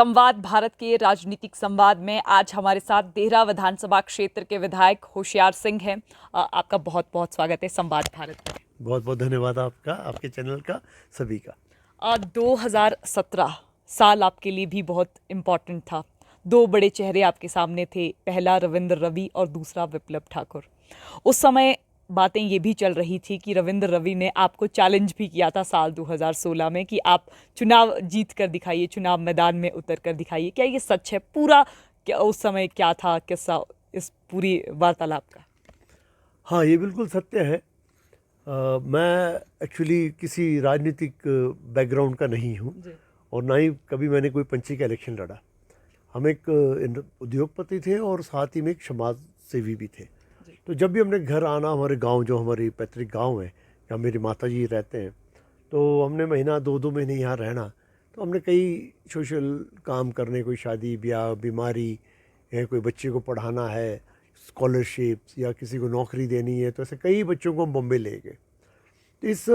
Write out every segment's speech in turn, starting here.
संवाद भारत के राजनीतिक संवाद में आज हमारे साथ देहरा विधानसभा क्षेत्र के विधायक होशियार सिंह हैं। आपका बहुत बहुत स्वागत है संवाद भारत में। बहुत बहुत धन्यवाद आपका, आपके चैनल का, सभी का। 2017 साल आपके लिए भी बहुत इम्पोर्टेंट था। दो बड़े चेहरे आपके सामने थे, पहला रविंद्र रवि और दूसरा विप्लव ठाकुर। उस समय बातें ये भी चल रही थी कि रविंद्र रवि ने आपको चैलेंज भी किया था साल 2016 में कि आप चुनाव जीत कर दिखाइए, चुनाव मैदान में उतर कर दिखाइए। क्या ये सच है? पूरा क्या उस समय क्या था किस्सा इस पूरी वार्तालाप का? हाँ, ये बिल्कुल सत्य है। मैं एक्चुअली किसी राजनीतिक बैकग्राउंड का नहीं हूँ और ना ही कभी मैंने कोई पंची का इलेक्शन लड़ा। हम एक उद्योगपति थे और साथ ही में एक समाज सेवी भी थे। तो जब भी हमने घर आना, हमारे गांव जो हमारी पैतृक गांव है, जहाँ मेरी माता जी रहते हैं, तो हमने महीना दो महीने यहाँ रहना। तो हमने कई सोशल काम करने, कोई शादी ब्याह, बीमारी या कोई बच्चे को पढ़ाना है, स्कॉलरशिप्स या किसी को नौकरी देनी है, तो ऐसे कई बच्चों को हम बॉम्बे ले गए। तो इस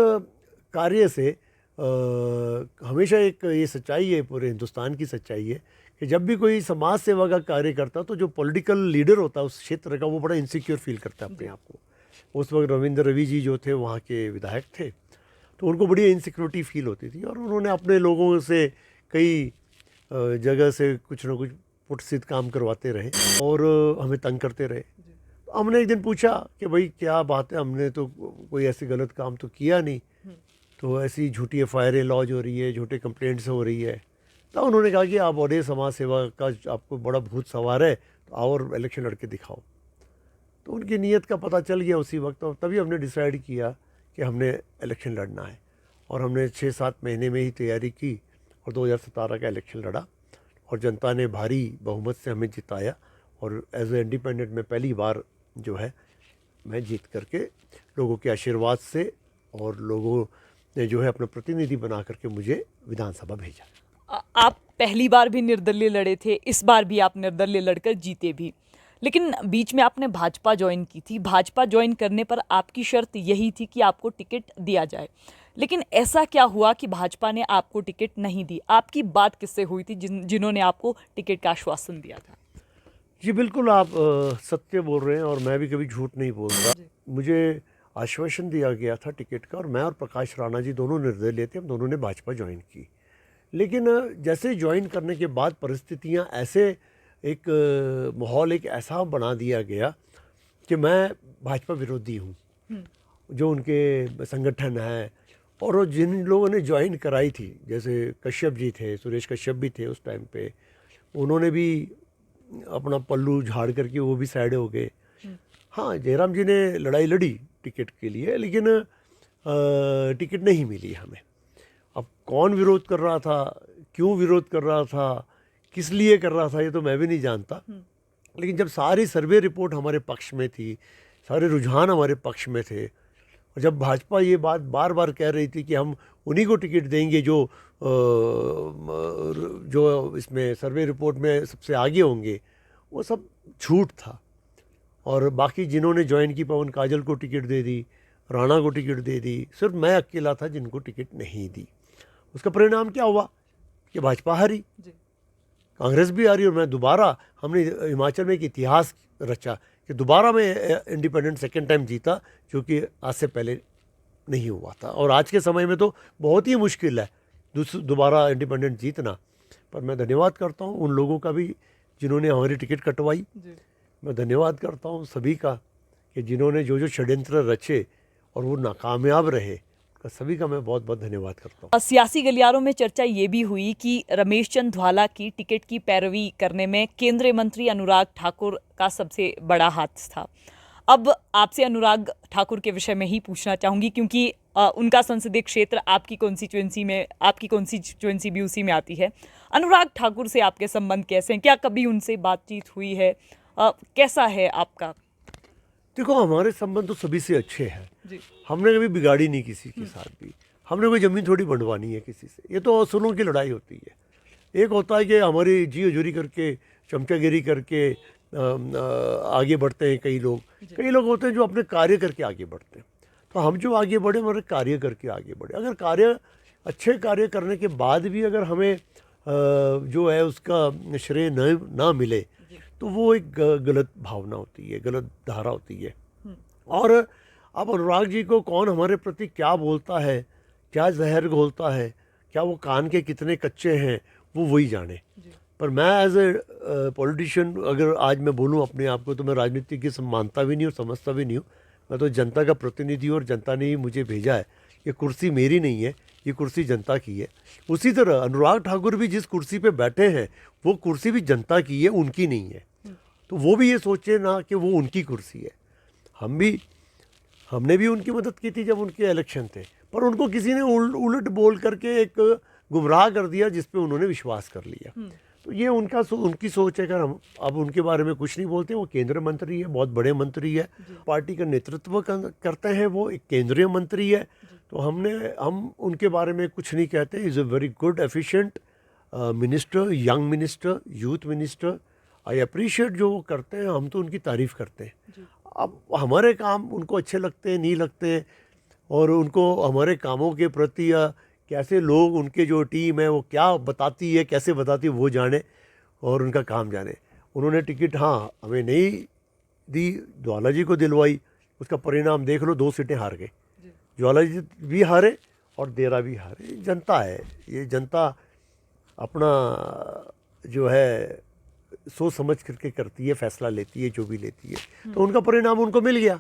कार्य से हमेशा एक ये सच्चाई है, पूरे हिंदुस्तान की सच्चाई है कि जब भी कोई समाज सेवा का कार्य करता तो जो पॉलिटिकल लीडर होता है उस क्षेत्र का, वो बड़ा इनसिक्योर फील करता है अपने आप को। उस वक्त रविंद्र रवि जी जो थे वहाँ के विधायक थे, तो उनको बड़ी इनसिक्योरिटी फील होती थी और उन्होंने अपने लोगों से कई जगह से कुछ ना कुछ पुटसित काम करवाते रहे और हमें तंग करते रहे। तो हमने एक दिन पूछा कि भाई क्या बात है, हमने तो कोई ऐसी गलत काम तो किया नहीं, तो ऐसी झूठी एफआईआर लॉन्च हो रही है, झूठे कंप्लेंट्स हो रही है। तो उन्होंने कहा कि आप बड़े समाज सेवा का आपको बड़ा भूत सवार है, तो आओ और इलेक्शन लड़के दिखाओ। तो उनकी नीयत का पता चल गया उसी वक्त, और तभी हमने डिसाइड किया कि हमने इलेक्शन लड़ना है। और हमने 6-7 महीने में ही तैयारी की और 2017 का इलेक्शन लड़ा और जनता ने भारी बहुमत से हमें जिताया। और एज ए इंडिपेंडेंट में पहली बार जो है मैं जीत करके लोगों के आशीर्वाद से और लोगों ने जो है अपना प्रतिनिधि बना करके मुझे विधानसभा भेजा। आप पहली बार भी निर्दलीय लड़े थे, इस बार भी आप निर्दलीय लड़कर जीते भी, लेकिन बीच में आपने भाजपा ज्वाइन की थी। भाजपा ज्वाइन करने पर आपकी शर्त यही थी कि आपको टिकट दिया जाए, लेकिन ऐसा क्या हुआ कि भाजपा ने आपको टिकट नहीं दी? आपकी बात किससे हुई थी जिन्होंने आपको टिकट का आश्वासन दिया था? जी बिल्कुल, आप सत्य बोल रहे हैं और मैं भी कभी झूठ नहीं बोलता। मुझे आश्वासन दिया गया था टिकट का और मैं और प्रकाश राणा जी दोनों निर्दलीय थे, हम दोनों ने भाजपा ज्वाइन की। लेकिन जैसे ज्वाइन करने के बाद परिस्थितियां ऐसे एक माहौल एक ऐसा बना दिया गया कि मैं भाजपा विरोधी हूँ। जो उनके संगठन है और वो जिन लोगों ने ज्वाइन कराई थी, जैसे कश्यप जी थे, सुरेश कश्यप भी थे उस टाइम पे, उन्होंने भी अपना पल्लू झाड़ करके वो भी साइड हो गए। हाँ, जयराम जी ने लड़ाई लड़ी टिकट के लिए, लेकिन टिकट नहीं मिली हमें। अब कौन विरोध कर रहा था, क्यों विरोध कर रहा था, किस लिए कर रहा था, ये तो मैं भी नहीं जानता। लेकिन जब सारी सर्वे रिपोर्ट हमारे पक्ष में थी, सारे रुझान हमारे पक्ष में थे, और जब भाजपा ये बात बार बार कह रही थी कि हम उन्हीं को टिकट देंगे जो इसमें सर्वे रिपोर्ट में सबसे आगे होंगे, वो सब झूठ था। और बाकी जिन्होंने ज्वाइन की, पवन काजल को टिकट दे दी, राणा को टिकट दे दी, सिर्फ मैं अकेला था जिनको टिकट नहीं दी। उसका परिणाम क्या हुआ कि भाजपा हारी, कांग्रेस भी हारी, और मैं दोबारा, हमने हिमाचल में एक इतिहास रचा कि दोबारा मैं इंडिपेंडेंट सेकेंड टाइम जीता, जो कि आज से पहले नहीं हुआ था। और आज के समय में तो बहुत ही मुश्किल है दोबारा इंडिपेंडेंट जीतना। पर मैं धन्यवाद करता हूँ उन लोगों का भी जिन्होंने हमारी टिकट कटवाई। मैं धन्यवाद करता हूँ सभी का कि जिन्होंने जो षड्यंत्र रचे और वो नाकामयाब रहे, सभी का मैं बहुत बहुत धन्यवाद करता हूँ। सियासी गलियारों में चर्चा ये भी हुई कि रमेश चंद ध्वाला की टिकट की पैरवी करने में केंद्रीय मंत्री अनुराग ठाकुर का सबसे बड़ा हाथ था। अब आपसे अनुराग ठाकुर के विषय में ही पूछना चाहूँगी, क्योंकि उनका संसदीय क्षेत्र आपकी कॉन्स्टिट्यूएंसी भी उसी में आती है। अनुराग ठाकुर से आपके संबंध कैसे हैं? क्या कभी उनसे बातचीत हुई है? कैसा है आपका? देखो, हमारे संबंध तो सभी से अच्छे हैं। हमने कभी बिगाड़ी नहीं किसी के साथ भी। हमने कोई ज़मीन थोड़ी बंटवानी है किसी से। ये तो असूलों की लड़ाई होती है। एक होता है कि हमारी जी हजूरी करके, चमचागिरी करके आगे बढ़ते हैं कई लोग होते हैं जो अपने कार्य करके आगे बढ़ते हैं। तो हम जो आगे बढ़े, हमारे कार्य करके आगे बढ़े। अगर अच्छे कार्य करने के बाद भी अगर हमें जो है उसका श्रेय न ना मिले, तो वो एक गलत भावना होती है, गलत धारा होती है। और अब अनुराग जी को कौन हमारे प्रति क्या बोलता है, क्या जहर घोलता है, क्या वो कान के कितने कच्चे हैं, वो वही जाने। पर मैं एज ए पॉलिटिशियन अगर आज मैं बोलूं अपने आप को, तो मैं राजनीति की मानता भी नहीं और समझता भी नहीं हूँ। मैं तो जनता का प्रतिनिधि हूँ और जनता ने ही मुझे भेजा है। ये कुर्सी मेरी नहीं है, ये कुर्सी जनता की है। उसी तरह अनुराग ठाकुर भी जिस कुर्सी पे बैठे हैं, वो कुर्सी भी जनता की है, उनकी नहीं है। तो वो भी ये सोचे ना कि वो उनकी कुर्सी है। हमने भी उनकी मदद की थी जब उनके इलेक्शन थे, पर उनको किसी ने उलट बोल करके एक गुमराह कर दिया, जिस पे उन्होंने विश्वास कर लिया। तो ये उनकी सोच है। अगर हम अब उनके बारे में कुछ नहीं बोलते, वो केंद्रीय मंत्री है, बहुत बड़े मंत्री है, पार्टी का नेतृत्व करते हैं, वो एक केंद्रीय मंत्री है। तो हम उनके बारे में कुछ नहीं कहते। Is a very good efficient minister, young minister, youth minister. I appreciate जो वो करते हैं, हम तो उनकी तारीफ़ करते हैं। अब हमारे काम उनको अच्छे लगते नहीं लगते, और उनको हमारे कामों के प्रति या कैसे लोग, उनके जो टीम है वो क्या बताती है, कैसे बताती है, वो जाने और उनका काम जाने। उन्होंने टिकट हमें नहीं दी, ज्वाला जी को दिलवाई। उसका परिणाम देख लो, 2 सीटें हार गए। ज्वाला जी भी हारे और देरा भी हारे। जनता है, ये जनता अपना जो है सोच समझ करके करती है, फैसला लेती है, जो भी लेती है। तो उनका परिणाम उनको मिल गया।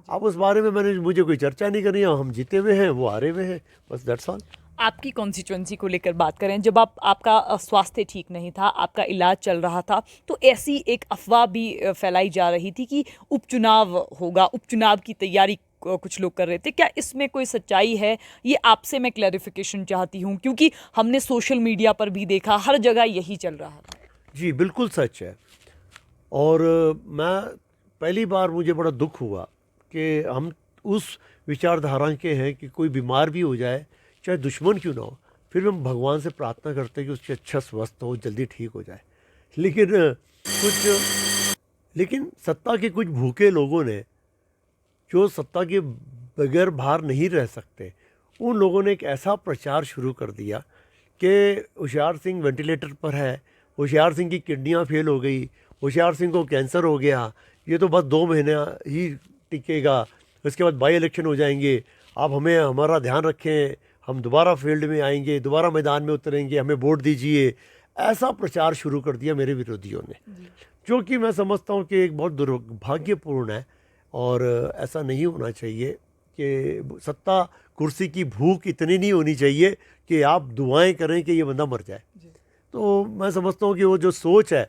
अब उस बारे में मुझे कोई चर्चा नहीं करनी है। हम जीते हुए हैं, वो हारे हुए हैं, बस दैट्स ऑल। आपकी कॉन्स्टिट्यूंसी को लेकर बात करें, जब आपका स्वास्थ्य ठीक नहीं था, आपका इलाज चल रहा था, तो ऐसी एक अफवाह भी फैलाई जा रही थी कि उपचुनाव होगा, उपचुनाव की तैयारी कुछ लोग कर रहे थे। क्या इसमें कोई सच्चाई है? ये आपसे मैं क्लैरिफिकेशन चाहती हूँ, क्योंकि हमने सोशल मीडिया पर भी देखा, हर जगह यही चल रहा था। जी बिल्कुल सच है। और मैं पहली बार मुझे बड़ा दुख हुआ कि हम उस विचारधारा के हैं कि कोई बीमार भी हो जाए, चाहे दुश्मन क्यों ना हो, फिर हम भगवान से प्रार्थना करते हैं कि उसके अच्छा स्वस्थ हो, जल्दी ठीक हो जाए। लेकिन सत्ता के कुछ भूखे लोगों ने, जो सत्ता के बगैर बाहर नहीं रह सकते, उन लोगों ने एक ऐसा प्रचार शुरू कर दिया कि होशियार सिंह वेंटिलेटर पर है, होशियार सिंह की किडनियाँ फेल हो गई, होशियार सिंह को कैंसर हो गया, ये तो बस 2 महीने ही टिकेगा, उसके बाद बाई इलेक्शन हो जाएंगे, आप हमारा ध्यान रखें, हम दोबारा फील्ड में आएंगे, दोबारा मैदान में उतरेंगे, हमें वोट दीजिए। ऐसा प्रचार शुरू कर दिया मेरे विरोधियों ने, जो कि मैं समझता हूँ कि एक बहुत दुर्भाग्यपूर्ण है। और ऐसा नहीं होना चाहिए कि सत्ता कुर्सी की भूख इतनी नहीं होनी चाहिए कि आप दुआएं करें कि ये बंदा मर जाए। तो मैं समझता हूँ कि वो जो सोच है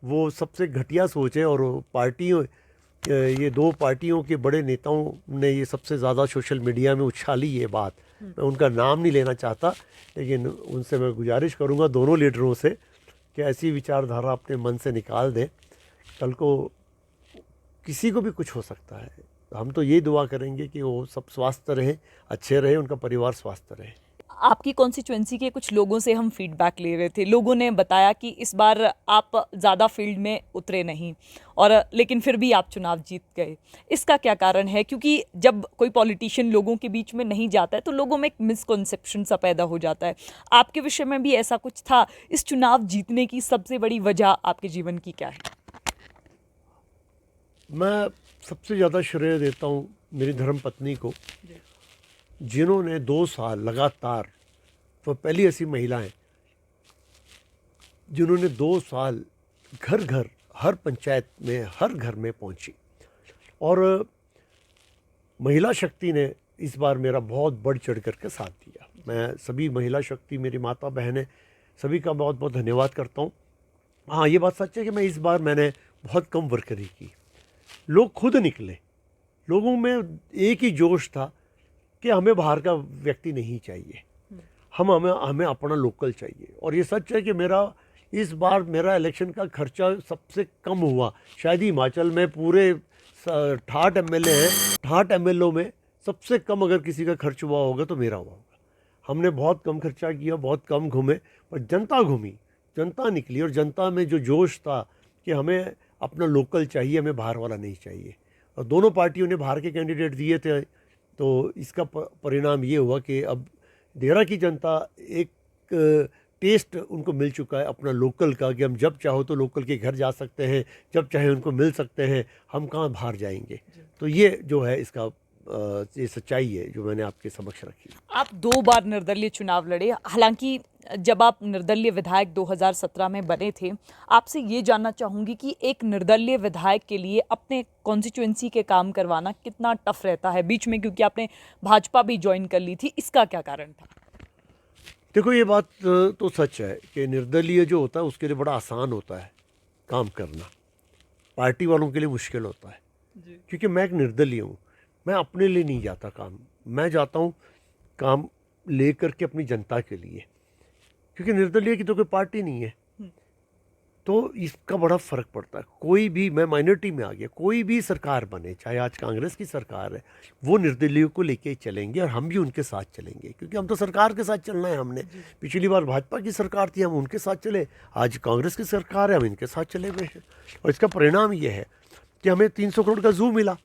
वो सबसे घटिया सोच है। और पार्टियों, ये 2 पार्टियों के बड़े नेताओं ने ये सबसे ज़्यादा सोशल मीडिया में उछाली ये बात। मैं उनका नाम नहीं लेना चाहता, लेकिन उनसे मैं गुजारिश करूँगा, दोनों लीडरों से, कि ऐसी विचारधारा अपने मन से निकाल दें। कल को किसी को भी कुछ हो सकता है। हम तो ये दुआ करेंगे कि वो सब स्वस्थ रहें, अच्छे रहें, उनका परिवार स्वस्थ रहे। आपकी कॉन्स्टिट्यूंसी के कुछ लोगों से हम फीडबैक ले रहे थे। लोगों ने बताया कि इस बार आप ज़्यादा फील्ड में उतरे नहीं, और लेकिन फिर भी आप चुनाव जीत गए। इसका क्या कारण है? क्योंकि जब कोई पॉलिटिशियन लोगों के बीच में नहीं जाता है, तो लोगों में एक मिसकॉन्सेप्शन सा पैदा हो जाता है। आपके विषय में भी ऐसा कुछ था? इस चुनाव जीतने की सबसे बड़ी वजह आपके जीवन की क्या है? मैं सबसे ज़्यादा श्रेय देता हूँ मेरी धर्मपत्नी को, जिन्होंने 2 साल लगातार, तो पहली ऐसी महिला हैं जिन्होंने 2 साल घर घर, हर पंचायत में, हर घर में पहुंची। और महिला शक्ति ने इस बार मेरा बहुत बढ़ चढ़ करके साथ दिया। मैं सभी महिला शक्ति, मेरी माता बहनें, सभी का बहुत बहुत धन्यवाद करता हूँ। हाँ, ये बात सच है कि मैंने बहुत कम वर्करी की। लोग खुद निकले, लोगों में एक ही जोश था कि हमें बाहर का व्यक्ति नहीं चाहिए, हमें अपना लोकल चाहिए। और ये सच है कि इस बार मेरा इलेक्शन का खर्चा सबसे कम हुआ। शायद हिमाचल में पूरे 68 एमएलए हैं, 68 एमएलओ में सबसे कम अगर किसी का खर्च हुआ होगा तो मेरा हुआ होगा। हमने बहुत कम खर्चा किया, बहुत कम घूमे, पर जनता घूमी, जनता निकली। और जनता में जो जोश था कि हमें अपना लोकल चाहिए, हमें बाहर वाला नहीं चाहिए। और दोनों पार्टियों ने बाहर के कैंडिडेट दिए थे, तो इसका परिणाम ये हुआ कि अब देरा की जनता एक टेस्ट उनको मिल चुका है अपना लोकल का, कि हम जब चाहो तो लोकल के घर जा सकते हैं, जब चाहे उनको मिल सकते हैं, हम कहाँ बाहर जाएंगे। तो ये जो है इसका ये सच्चाई है जो मैंने आपके समक्ष रखी। आप 2 बार निर्दलीय चुनाव लड़े, हालांकि जब आप निर्दलीय विधायक 2017 में बने थे, आपसे ये जानना चाहूँगी कि एक निर्दलीय विधायक के लिए अपने कॉन्स्टिट्यूएंसी के काम करवाना कितना टफ रहता है बीच में, क्योंकि आपने भाजपा भी ज्वाइन कर ली थी, इसका क्या कारण था? देखो ये बात तो सच है कि निर्दलीय जो होता है उसके लिए बड़ा आसान होता है काम करना, पार्टी वालों के लिए मुश्किल होता है। क्योंकि मैं एक निर्दलीय हूँ, मैं अपने लिए नहीं जाता काम, मैं जाता हूँ काम ले करके अपनी जनता के लिए, क्योंकि निर्दलीय की तो कोई पार्टी नहीं है। तो इसका बड़ा फ़र्क पड़ता है। कोई भी, मैं माइनॉरिटी में आ गया, कोई भी सरकार बने, चाहे आज कांग्रेस की सरकार है, वो निर्दलीयों को लेके चलेंगे और हम भी उनके साथ चलेंगे, क्योंकि हम तो सरकार के साथ चलना है। हमने पिछली बार भाजपा की सरकार थी, हम उनके साथ चले, आज कांग्रेस की सरकार है, हम इनके साथ चले हुए हैं। और इसका परिणाम ये है कि हमें 300 करोड़ का जू मिला।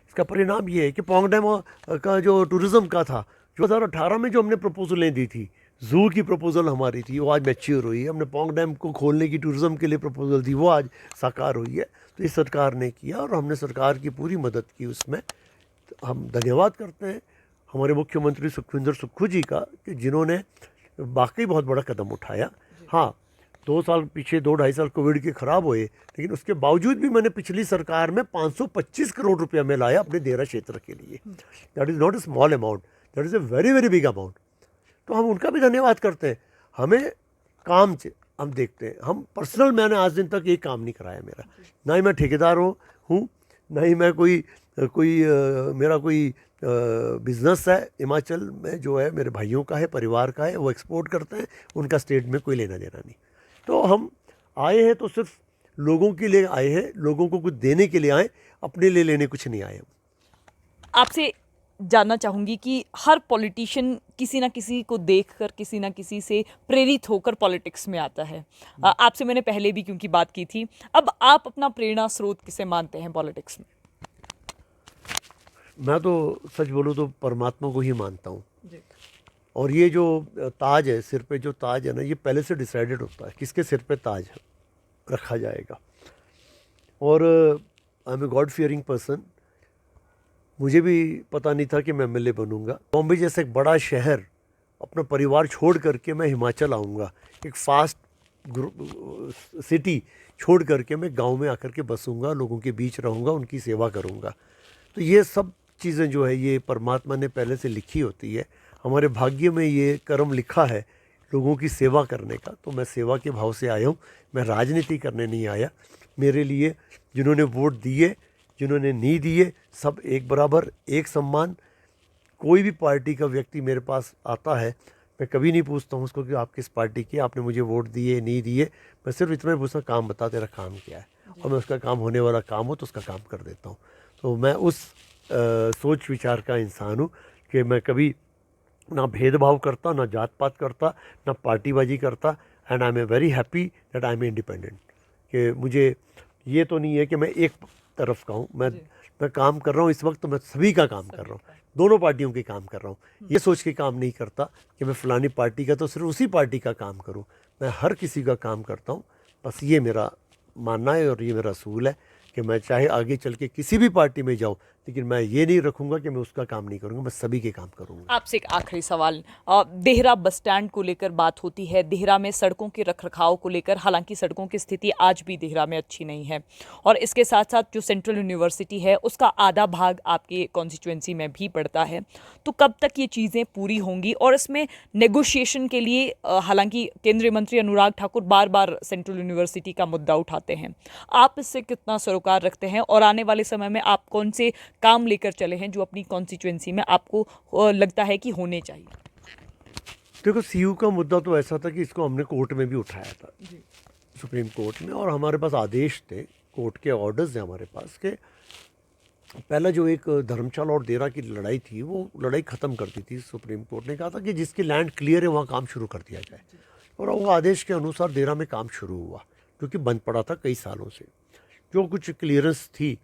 इसका परिणाम ये है कि पौंग डैम का जो टूरिज़्म का था, 2018 में जो हमने प्रपोजलें दी थी, जू की प्रपोज़ल हमारी थी, वो आज मैच्योर हुई है। हमने पौंग डैम को खोलने की टूरिज़्म के लिए प्रपोज़ल दी, वो आज साकार हुई है। तो इस सरकार ने किया और हमने सरकार की पूरी मदद की उसमें। तो हम धन्यवाद करते हैं हमारे मुख्यमंत्री सुखविंदर सुक्खू जी का, कि जिन्होंने वाकई बहुत बड़ा कदम उठाया। हाँ, 2 साल पीछे, 2-2.5 साल कोविड के ख़राब हुए, लेकिन उसके बावजूद भी मैंने पिछली सरकार में 525 करोड़ रुपया में लाया अपने देरा क्षेत्र के लिए। That is not a small amount, that is a very very big amount. तो हम उनका भी धन्यवाद करते हैं। हमें काम से हम देखते हैं, हम पर्सनल, मैंने आज दिन तक एक काम नहीं कराया मेरा, ना ही मैं ठेकेदार हूँ, ना ही मैं मेरा कोई बिजनेस है। हिमाचल में जो है मेरे भाइयों का है, परिवार का है, वो एक्सपोर्ट करते हैं, उनका स्टेट में कोई लेना देना नहीं। तो हम आए हैं तो सिर्फ लोगों के लिए आए हैं, लोगों को कुछ देने के लिए आए, अपने लिए लेने कुछ नहीं आए हम। आपसे जानना चाहूँगी कि हर पॉलिटिशियन किसी ना किसी को देखकर, किसी ना किसी से प्रेरित होकर पॉलिटिक्स में आता है। आपसे मैंने पहले भी क्योंकि बात की थी, अब आप अपना प्रेरणा स्रोत किसे मानते हैं पॉलिटिक्स में? मैं तो सच बोलूँ तो परमात्मा को ही मानता हूँ। और ये जो ताज है, सिर पे जो ताज है ना, ये पहले से डिसाइडेड होता है किसके सिर पे ताज रखा जाएगा। और I am a god fearing person. मुझे भी पता नहीं था कि मैं एमएलए बनूंगा। बॉम्बे जैसे एक बड़ा शहर, अपना परिवार छोड़ करके मैं हिमाचल आऊँगा, एक फास्ट सिटी छोड़ करके मैं गांव में आकर के बसूंगा, लोगों के बीच रहूँगा, उनकी सेवा करूँगा। तो ये सब चीज़ें जो है ये परमात्मा ने पहले से लिखी होती है, हमारे भाग्य में ये कर्म लिखा है लोगों की सेवा करने का। तो मैं सेवा के भाव से आया हूँ, मैं राजनीति करने नहीं आया। मेरे लिए जिन्होंने वोट दिए, जिन्होंने नहीं दिए, सब एक बराबर, एक सम्मान। कोई भी पार्टी का व्यक्ति मेरे पास आता है, मैं कभी नहीं पूछता हूँ उसको कि आप किस पार्टी की, आपने मुझे वोट दिए नहीं दिए। मैं सिर्फ इतना ही पूछता, काम बता, तेरा काम क्या है, और मैं उसका काम होने वाला काम हो तो उसका काम कर देता हूँ। तो मैं उस सोच विचार का इंसान हूँ कि मैं कभी ना भेदभाव करता, ना जात पात करता, ना पार्टीबाजी करता। And I am a very happy that I am independent. कि मुझे ये तो नहीं है कि मैं एक तरफ का हूँ, मैं काम कर रहा हूँ इस वक्त, तो मैं सभी का काम कर रहा हूँ, दोनों पार्टियों के काम कर रहा हूँ। ये सोच के काम नहीं करता कि मैं फलानी पार्टी का तो सिर्फ उसी पार्टी का काम करूँ, मैं हर किसी का काम करता हूँ। बस ये मेरा मानना है और ये मेरा असूल है कि मैं चाहे आगे चल के किसी भी पार्टी में जाऊँ, लेकिन मैं ये नहीं रखूँगा कि मैं उसका काम नहीं करूँगा, मैं सभी के काम करूँगा। आपसे एक आखिरी सवाल, देहरा बस स्टैंड को लेकर बात होती है, देहरा में सड़कों के रखरखाव को लेकर, हालांकि सड़कों की स्थिति आज भी देहरा में अच्छी नहीं है, और इसके साथ साथ जो सेंट्रल यूनिवर्सिटी है उसका आधा भाग आपके कॉन्स्टिट्यूएंसी में भी पड़ता है। तो कब तक ये चीज़ें पूरी होंगी? और इसमें नेगोशिएशन के लिए हालांकि केंद्रीय मंत्री अनुराग ठाकुर बार बार सेंट्रल यूनिवर्सिटी का मुद्दा उठाते हैं, आप इससे कितना सरोकार रखते हैं, और आने वाले समय में आप कौन से काम लेकर चले हैं जो अपनी कॉन्स्टिट्यूएंसी में आपको लगता है कि होने चाहिए? देखो, सीयू का मुद्दा तो ऐसा था कि इसको हमने कोर्ट में भी उठाया था, सुप्रीम कोर्ट में, और हमारे पास आदेश थे, कोर्ट के ऑर्डर्स हैं हमारे पास के पहला जो एक धर्मशाला और देरा की लड़ाई थी, वो लड़ाई ख़त्म कर दी थी। सुप्रीम कोर्ट ने कहा था कि जिसकी लैंड क्लियर है वहाँ काम शुरू कर दिया जाए, और वो आदेश के अनुसार देरा में काम शुरू हुआ, क्योंकि बंद पड़ा था कई सालों से। जो कुछ क्लियरेंस थी,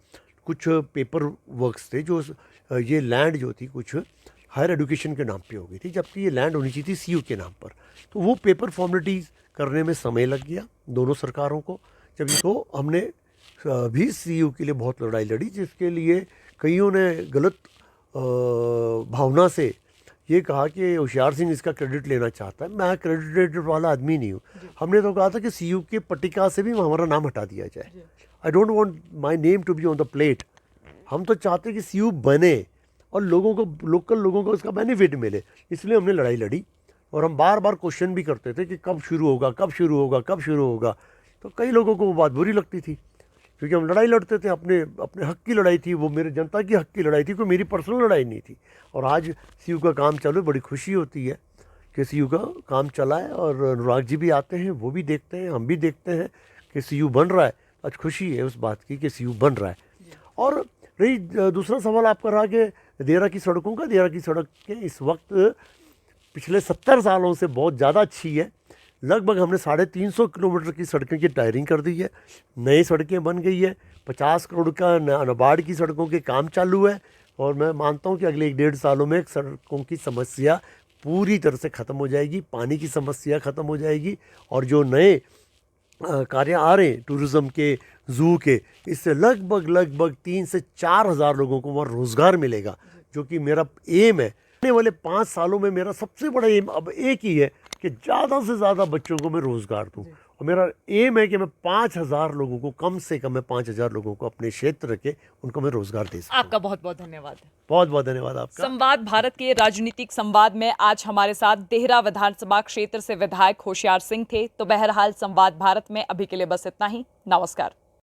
कुछ पेपर वर्क्स थे, जो ये लैंड जो थी कुछ हायर एजुकेशन के नाम पे हो गई थी, जबकि ये लैंड होनी चाहिए थी सीयू के नाम पर। तो वो पेपर फॉर्मेलिटीज़ करने में समय लग गया दोनों सरकारों को। जब तो हमने भी सीयू के लिए बहुत लड़ाई लड़ी, जिसके लिए कईयों ने गलत भावना से ये कहा कि होशियार सिंह इसका क्रेडिट लेना चाहता है। मैं क्रेडिट वाला आदमी नहीं हूँ। हमने तो कहा था कि सीयू के पट्टिका से भी हमारा नाम हटा दिया जाए। I don't want my name to be on the plate. हम तो चाहते हैं कि सीयू बने और लोगों को, लोकल लोगों को उसका बेनिफिट मिले, इसलिए हमने लड़ाई लड़ी। और हम बार बार क्वेश्चन भी करते थे कि कब शुरू होगा, कब शुरू होगा, कब शुरू होगा। तो कई लोगों को वो बात बुरी लगती थी, क्योंकि हम लड़ाई लड़ते थे, अपने अपने हक की लड़ाई थी, वो मेरे जनता की हक की लड़ाई थी, कोई मेरी पर्सनल लड़ाई नहीं थी। और आज सीयू का काम चालू है, बड़ी खुशी होती है कि सीयू का काम चला है। और अनुराग जी भी आते हैं, वो भी देखते हैं, हम भी देखते हैं कि सीयू बन रहा है। आज खुशी है उस बात की कि सीयू बन रहा है। और रही दूसरा सवाल आपका रहा कि देरा की सड़कों का। देरा की सड़कें इस वक्त पिछले 70 सालों से बहुत ज़्यादा अच्छी है। लगभग हमने 350 किलोमीटर की सड़कों की टायरिंग कर दी है, नई सड़कें बन गई है। 50 करोड़ का नाबार्ड की सड़कों के काम चालू है। और मैं मानता हूँ कि अगले 1-1.5 सालों में सड़कों की समस्या पूरी तरह से ख़त्म हो जाएगी, पानी की समस्या ख़त्म हो जाएगी। और जो नए कार्य आ रहे हैं टूरिज़्म के, जू के, इससे लगभग 3 से 4 हज़ार लोगों को वहाँ रोज़गार मिलेगा, जो कि मेरा एम है। आने वाले 5 सालों में मेरा सबसे बड़ा एम अब एक ही है कि ज़्यादा से ज़्यादा बच्चों को मैं रोज़गार दूँ। और मेरा एम है कि मैं 5,000 लोगों को, कम से कम मैं 5,000 लोगों को अपने क्षेत्र के, उनको मैं रोज़गार दे सकूँ। आपका बहुत बहुत धन्यवाद। बहुत बहुत धन्यवाद आपका। संवाद भारत के राजनीतिक संवाद में आज हमारे साथ देहरा विधानसभा क्षेत्र से विधायक होशियार सिंह थे। तो बहरहाल संवाद भारत में अभी के लिए बस इतना ही। नमस्कार।